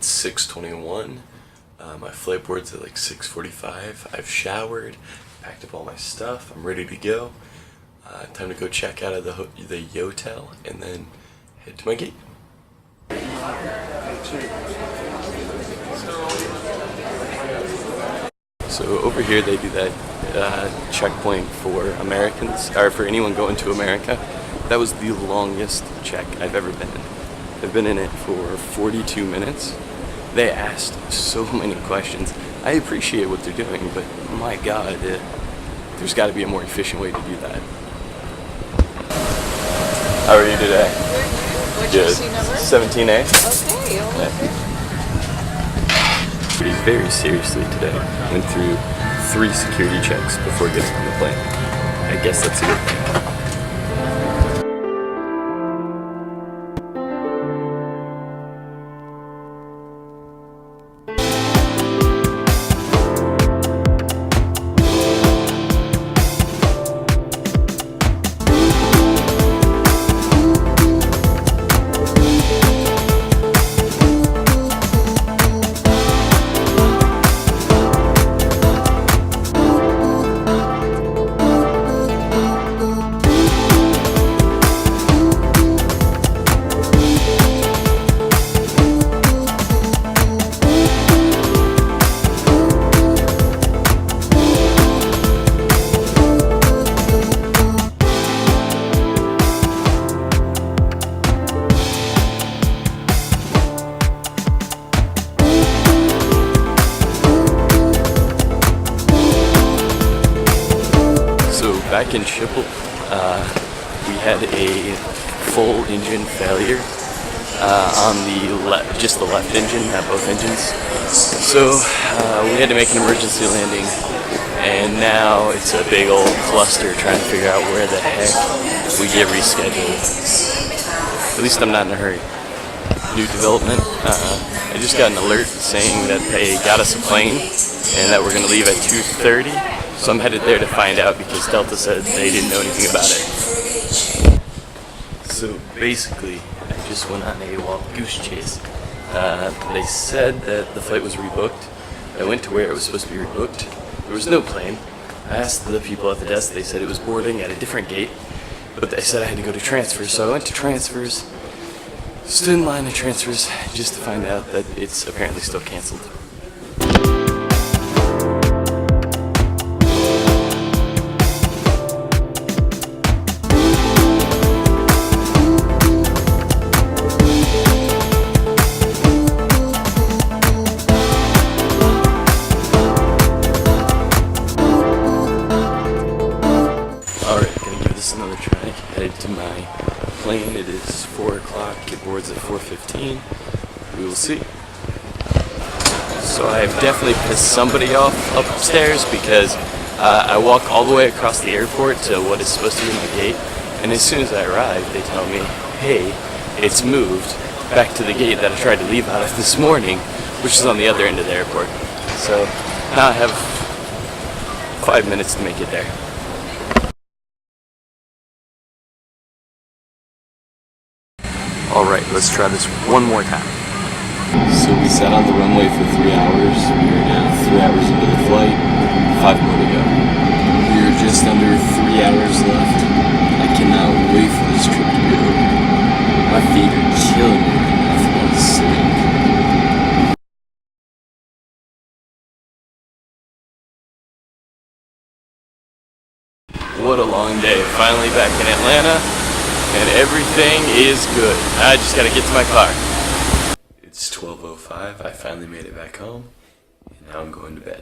It's 6:21. My flight board's at like 6:45. I've showered, packed up all my stuff. I'm ready to go. Time to go check out of the hotel and then head to my gate. So over here they do that checkpoint for Americans, or for anyone going to America. That was the longest check I've ever been in. I've been in it for 42 minutes. They asked so many questions. I appreciate what they're doing, but my God, there's got to be a more efficient way to do that. How are you today? What's your seat number? 17A. Okay, okay. Very seriously today. Went through 3 security checks before getting on the plane. I guess that's a good thing. Back in Schiphol, we had a full engine failure on just the left engine, not both engines. So we had to make an emergency landing, and now it's a big old cluster trying to figure out where the heck we get rescheduled. At least I'm not in a hurry. New development. I just got an alert saying that they got us a plane and that we're going to leave at 2:30. So I'm headed there to find out because Delta said they didn't know anything about it. So basically, I just went on a wild goose chase. They said that the flight was rebooked. I went to where it was supposed to be rebooked. There was no plane. I asked the people at the desk. They said it was boarding at a different gate, but they said I had to go to transfers. So I went to transfers, stood in line at transfers just to find out that it's apparently still canceled. Another try. Headed to my plane. It is 4 o'clock. It boards at 4:15. We will see. So I have definitely pissed somebody off upstairs because I walk all the way across the airport to what is supposed to be my gate, and as soon as I arrive, they tell me, "Hey, it's moved back to the gate that I tried to leave out of this morning, which is on the other end of the airport." So now I have 5 minutes to make it there. Alright, let's try this one more time. So we sat on the runway for 3 hours. We are now 3 hours into the flight, 5 more to go. We are just under 3 hours left. I cannot wait for this trip to be over. My feet are killing me right now from all the sleep. What a long day. Finally back in Atlanta. And everything is good. I just gotta get to my car. It's 12:05. I finally made it back home. And now I'm going to bed.